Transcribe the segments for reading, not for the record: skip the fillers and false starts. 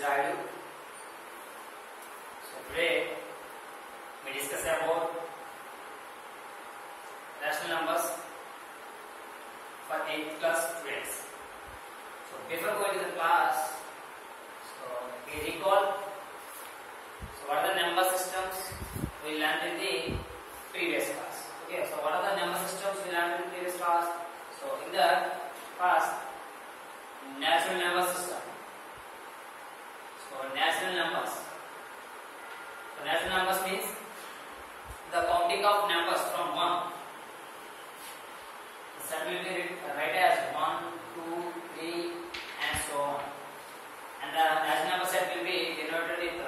is Raju. So today we discuss about rational numbers for 8th class students. So before going to the class, so we recall what are the number systems we learned in the previous class. Okay, so what are the number systems we learned in the previous class? So in the past, natural number system. So natural numbers. So natural numbers means the counting of numbers from 1. The set will be written as 1, 2, 3 and so on. And the natural number set will be denoted with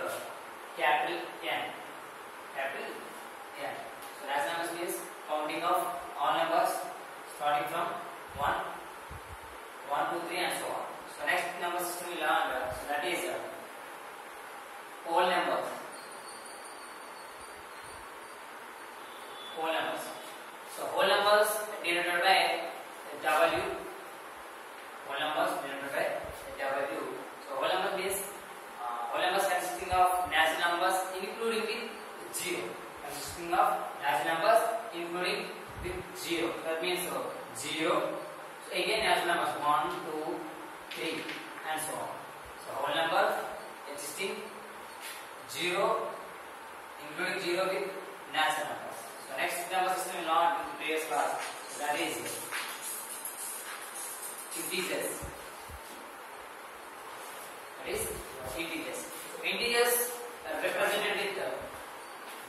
capital N. Capital N. So natural numbers means counting of all numbers starting from 1, 1, 2, 3 and so on. So next number system we learn, so that is whole numbers. Whole numbers. So whole numbers denoted by W. Whole numbers denoted by W. So whole number means whole numbers consisting of natural numbers including with 0. Consisting of natural numbers including with 0. That means 0. So again natural numbers 1, 2, 3 and so on. So whole number existing 0 including 0 with natural numbers. So next number system will not in the previous class. So that is integers. That is integers. So integers are represented with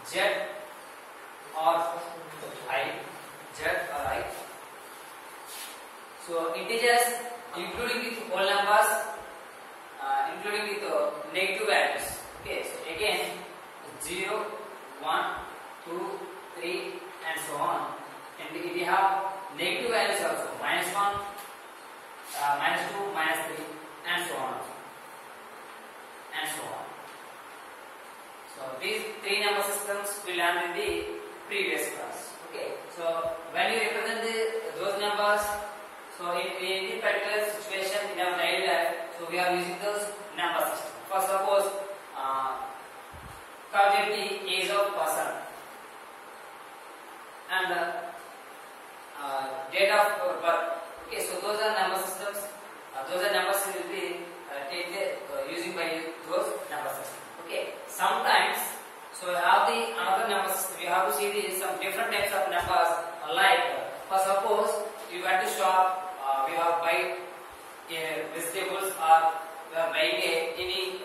Z or I. Z or I. So integers including with whole numbers, including with negative values. Okay, so again 0, 1, 2, 3 and so on. And we have negative values also, -1, -2, -3 and so on. And so on. So these three number systems we learned in the previous class. Okay, so when you represent those numbers, so in this particular situation in our daily life, so we are using those number systems. For suppose, calculate the age of person and date of birth. Okay, so those are number systems. Those are numbers will be using by those number systems. Okay, sometimes so we have the another number system. We have to see some different types of numbers. Like for suppose you want to shop. We have buy vegetables or we are buying any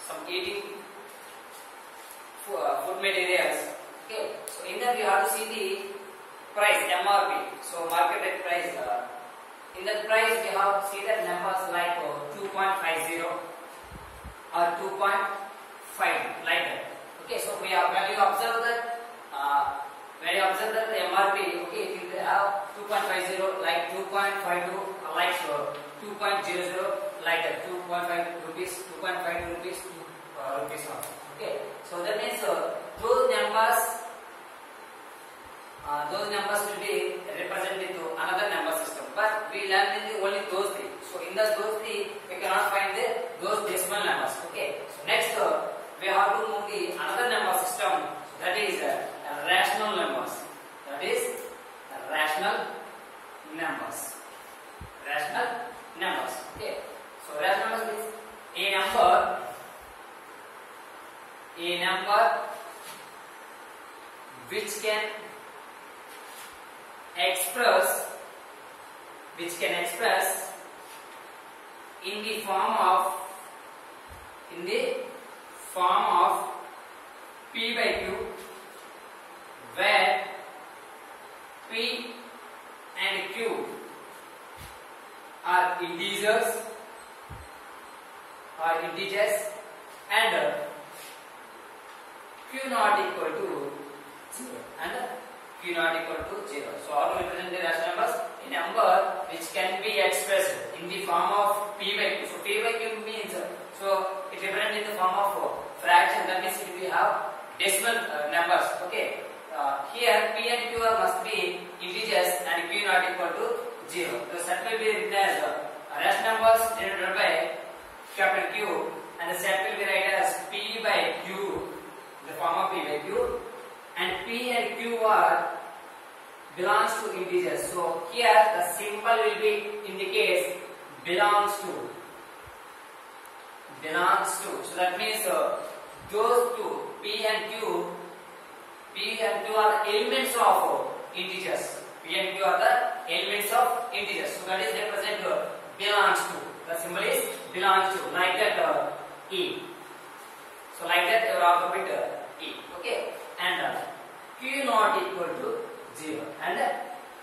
some eating food materials. Okay, so in that we have to see the price MRP. So market rate price. In that price we have to see that numbers like 2.50 or 2.5 like that. Okay, so we have when you observe that the MRP, okay, it will have 2.50 like 2.52 like 2.00 like that 2.5 rupees 2.5 rupees rupees also. Okay, so that means those numbers will be represented to another number system, but we learned in only those three. So in those three we cannot find those decimal numbers. Okay, so next we have to move the another number system, that is rational numbers. That is rational numbers. Rational numbers. Okay, so rational numbers means a number which can express in the form of p by q, where p and q are integers and q not equal to 0 and q not equal to 0. So how to represent the rational numbers? A number which can be expressed in the form of p by q. So p by q means so it represents in the form of fraction. That means it will have decimal numbers. Okay, here p and q must be integers and q not equal to 0. The set will be written as rational numbers denoted by capital Q and belongs to. So that means those two P and Q are the elements of integers. P and Q are the elements of integers. So that is represent belongs to. The symbol is belongs to, like that E. So like that your alphabet E. Okay. And Q not equal to 0 and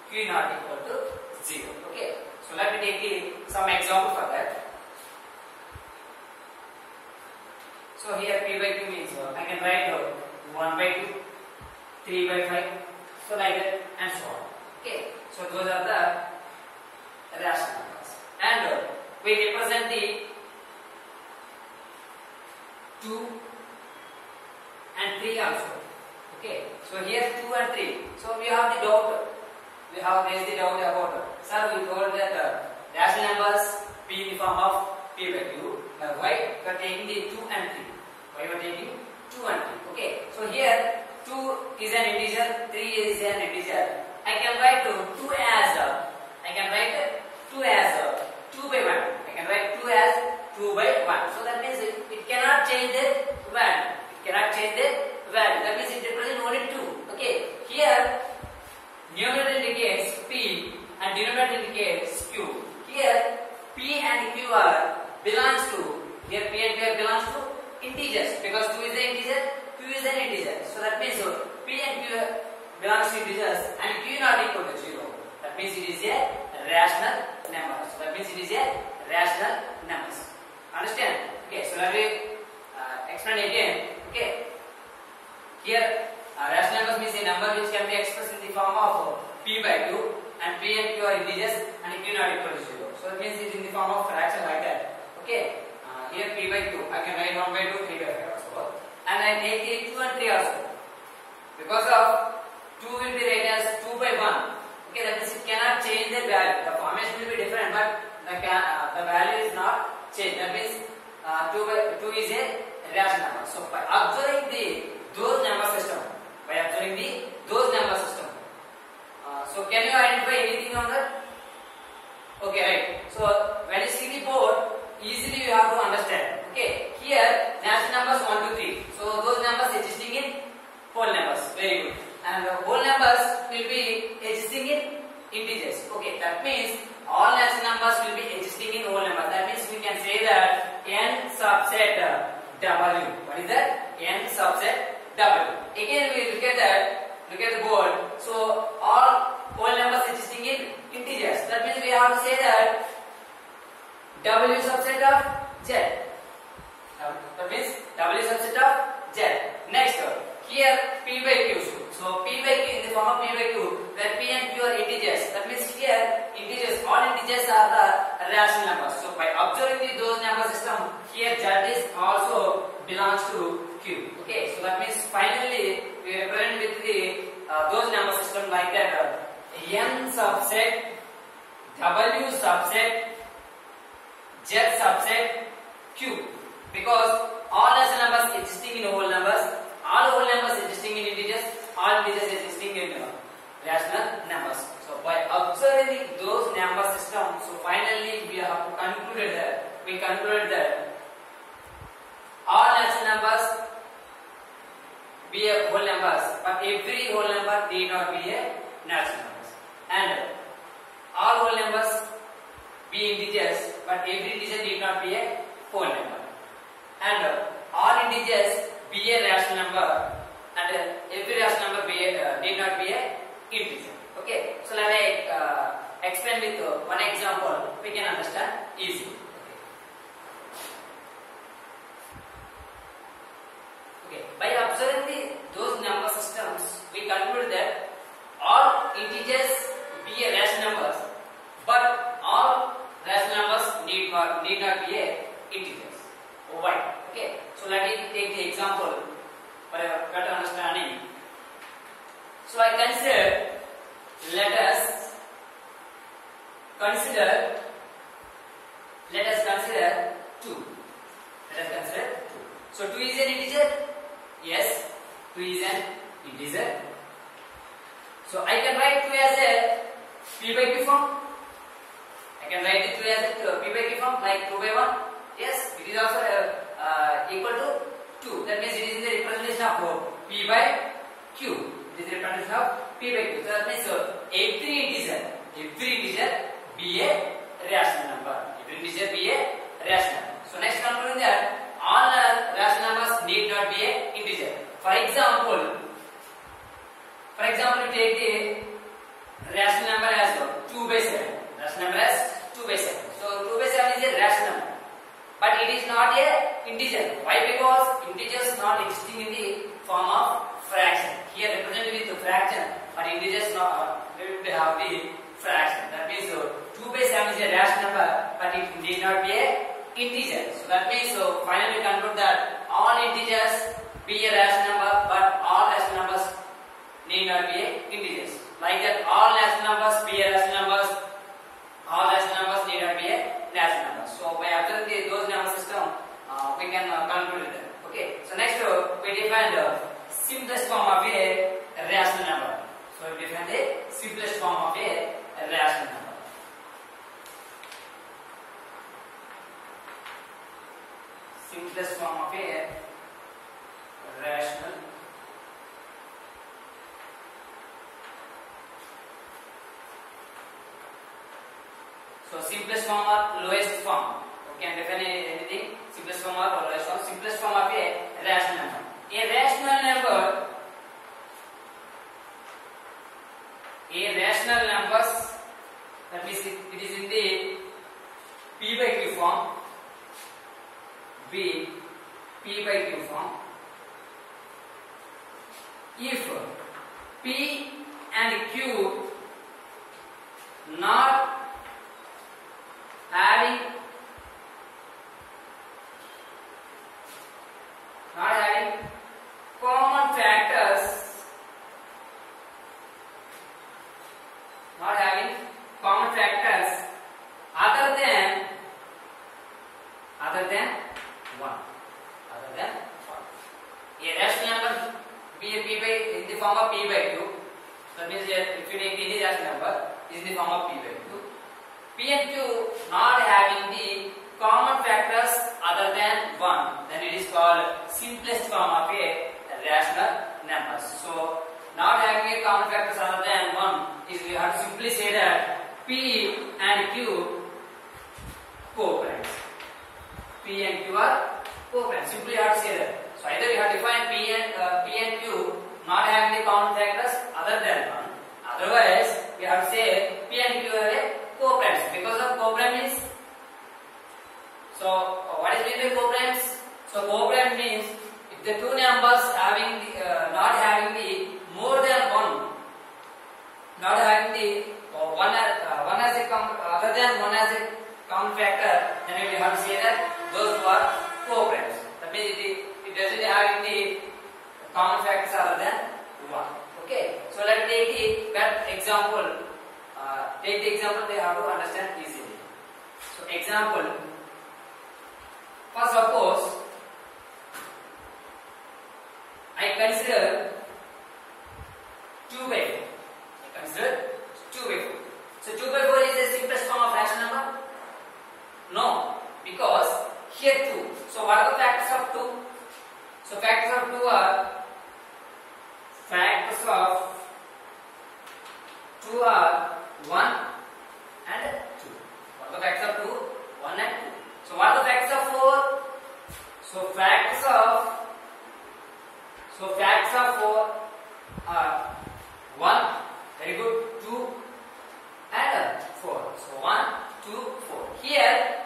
Q not equal to 0. Okay. So let me take some example for that. So here P by Q means I can write 1 by 2, 3 by 5, so like that and so on. Okay. So those are the rational numbers. And we represent the 2 and 3 also. Okay. So here 2 and 3. So we have the doubt. We have raised the doubt about. Sir, we told that rational numbers P in the form of P by Q. Why we are taking the 2 and 3? Why we are taking 2 and 3? Okay. So here 2 is an integer, 3 is an integer. I can write 2 as 2 by 1. I can write 2 as 2 by 1. So that means it cannot change the value. That means it represents only 2. Okay. Here numerator indicates P and denominator indicates Q. Here P and Q are belongs to. Here P and Q belongs to integers because 2 is an integer, Q is an integer. So that means P and Q belongs to integers and Q not equal to 0. That means it is a rational number. So that means it is a rational numbers. Understand? Okay. So let me explain again. Okay. Here rational numbers means a number which can be expressed in the form of P by Q and P and Q are integers and Q not equal to 0. So that means it is in the form of fraction like that. Okay. Here P by Q, I can write 1 by 2, 3 by 5 also. And I take the 2 and 3 also. Because of 2 will be written as 2 by 1. Okay, that means it cannot change the value. The formation will be different, but the value is not changed. That means 2 is a rational number. So by observing those number system, so can you identify anything on that? Okay, right. So when you see the board, easily you have to understand. Okay, here natural numbers 1 to 3. So those numbers existing in whole numbers. Very good. And the whole numbers will be existing in integers. Okay, that means all natural numbers will be existing in whole numbers. That means we can say that n subset W. What is that? N subset W. Again we look at that. Look at the board. So all whole numbers existing in integers. That means we have to say that W subset of Z. That means W subset of Z. Next, here P by Q. So P by Q in the form of P by Q, where P and Q are integers. That means here integers, all integers are the rational numbers. So by observing those number system, here Z is also belongs to Q. Okay, so that means finally we represent with the those number system like that. N subset, W subset, Z subset, Q. Because all rational numbers existing in whole numbers, all whole numbers existing in integers, all integers existing in rational numbers. So by observing those number systems, so finally we have concluded that all natural numbers be a whole numbers, but every whole number need not be a natural numbers. And all whole numbers be integers, but every integer need not be a whole number. And all integers be a rational number, and every rational number need not be a integer. Okay, so let me explain with one example. We can understand easily. Okay, by observing those number systems, we conclude that all integers be a rational numbers, but all rational numbers need not be a integers. Why? Okay, so let me take the example for a better understanding. So I consider, let us consider 2. So 2 is an integer. Yes, 2 is an integer. So I can write 2 as a P by Q form. I can write it as a p by q form like 2 by 1. Yes, it is also equal to 2. That means it is the representation of p by q. It is the representation of p by q. So that means every integer be a rational number. Every integer be a rational. So next conclusion that all rational numbers need not be a integer. For example, we take the rational number as 2 by 7. Rational number as 2 by 7. So 2 by 7 is a rational number, but it is not a integer. Why? Because integers not existing in the form of fraction. Here represented with the fraction, but integers not will have the fraction. That means 2 by 7 is a rational number, but it need not be a integer. So that means finally we conclude that all integers be a rational number, but all rational numbers need not be a integers. Like that, all rational numbers be a rational numbers. All rational numbers need not be a rational number. So by observing those number system, we can conclude that. Okay. So next we define the simplest form of a rational number. So we define the simplest form of a rational number. Simplest form of a rational. So simplest form or lowest form. We can define anything. Simplest form or lowest form. Simplest form of a rational number. A rational numbers. That means it is in the p by q form. P by q form. If p and q not having common factors, other than 1. A rational number be a p by in the form of p by q. That means if you take any rational number is in the form of p by q. P and q not having the common factors other than 1, then it is called simplest form of a rational number. So not having a common factors other than 1 is, we have to simply say that p and q co-primes. P and q are co-primes. Simply you have to say that. So either you have to define p and q not having the common factors other than 1. Otherwise, you have to say p and q are a co-primes. Because of co-prime means, so what is meant by co-primes? So co-prime means if the two numbers having the, not having the more than 1, not having the one as a other than 1 as a common factor, then we have to say that those who are co-primes. That means it doesn't have the common factors other than 1. Okay. So let's take that example. Take the example, they have to understand easily. So example, first suppose I consider 2 by 4. I consider 2 by 4. So 2 by 4 is the simplest form of rational number? No, because here 2. So what are the factors of 2? So factors of 2 are factors of 2 are 1 and 2. What are the factors of 2? 1 and 2. So what are the factors of 4? So factors of 4 are 1, very good, 2 and 4. So 1, 2, 4. Here,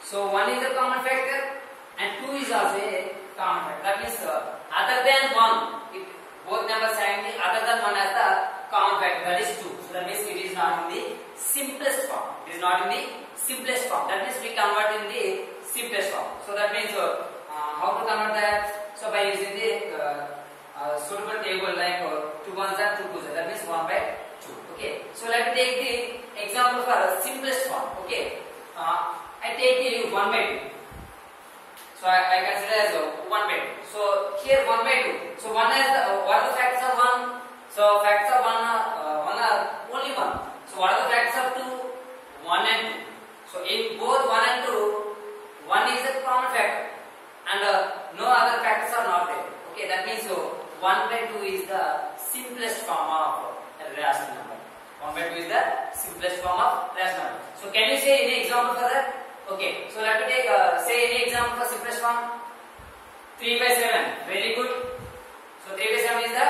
so 1 is a common factor and 2 is also a common factor. That means other than 1, if both numbers having the other than 1 as the common factor, that is 2. So that means it is not in the simplest form. It is not in the simplest form. That means we convert in the simplest form. So that means how to convert that? So by using the suitable table like 2 ones and 2 twos. That means 1 by 2. Okay. So let me take the example for simplest form. Okay. I take the 1 by 2. So I consider as 1 by 2. So here 1 by 2. So 1 has the, what are the factors of 1? So factors of 1 are only 1. So what are the factors of 1 and 2. So in both 1 and 2, 1 is a common factor and no other factors are not there. Okay, that means 1 by 2 is the simplest form of a rational number. 1 by 2 is the simplest form of rational number. So can you say any example for that? Okay, so let me take say any example for simplest form. 3 by 7, very good. So 3 by 7 is the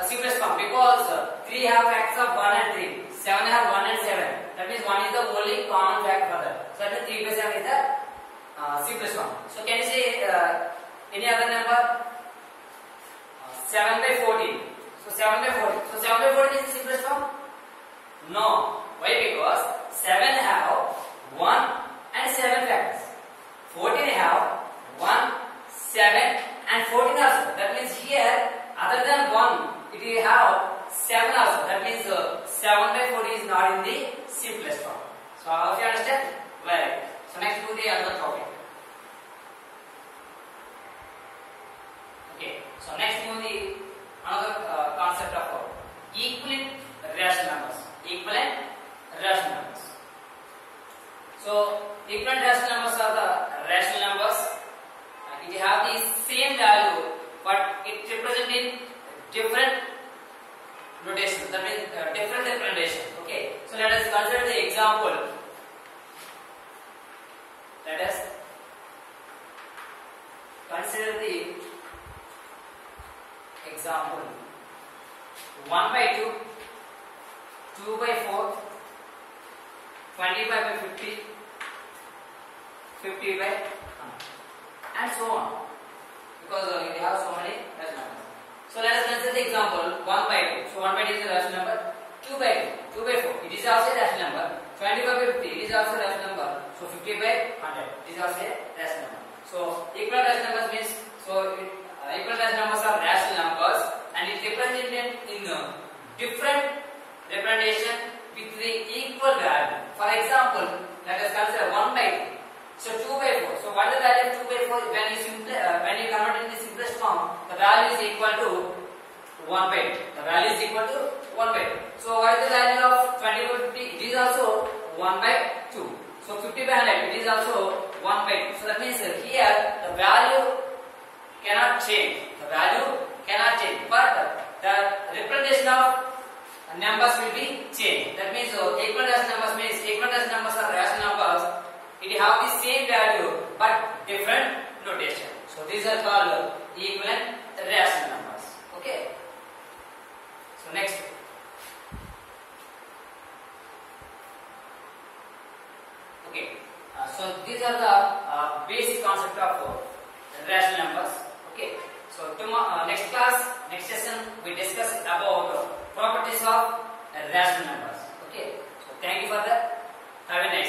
simplest form because 3 have factors of 1 and 3. 7 have 1 and 7. That means 1 is the only common factor for that. So that means 3 by 7 is the simplest form. So can you say any other number? 7 by 14. So 7 by 14. So 7 by 14 is the simplest form? No. Why? Because 7 have 1 and 7 factors. 14 have 1, 7 and 14 also. That means here other than 1 it will have 7 also. That means 7 by 14 is not in the simplest form. So how do you understand? Well, so next to the other topic. Okay. So next to the another concept of equivalent rational numbers. Equivalent rational numbers. So equivalent rational numbers are the rational numbers. It have the same value, but it represents in different notation. That means different representation. Okay. So let us consider the example. Let us consider the example. 1 by 2, 2 by 4, 25 by 50, 50 by 100, and so on. Because we have so many rational numbers. So let us consider the example 1 by 2. So 1 by 2 is a rational number. 2 by 2, 2 by 4. It is also a rational number. 25 by 50. It is also a rational number. So 50 by 100. It is also a rational number. So equal rational numbers means equal rational numbers are rational numbers and it represented in different representation with the equal value. For example, let us consider 1 by 2. So 2 by 4. So what is the value of 2 by 4? When you convert in the simplest form, the value is equal to 1 by 2. The value is equal to 1 by 2. So what is the value of 20 by 50? It is also 1 by 2. So 50 by 100, it is also 1 by 2. So that means here the value cannot change. The value cannot change. But the representation of numbers will be changed. That means equal rational numbers means equal rational numbers are rational numbers. It have the same value but different notation. So these are called equivalent rational numbers. Okay. So next. Okay. So these are the basic concept of rational numbers. Okay. So tomorrow, next class, next session, we discuss about properties of rational numbers. Okay. So thank you for that. Have a nice day.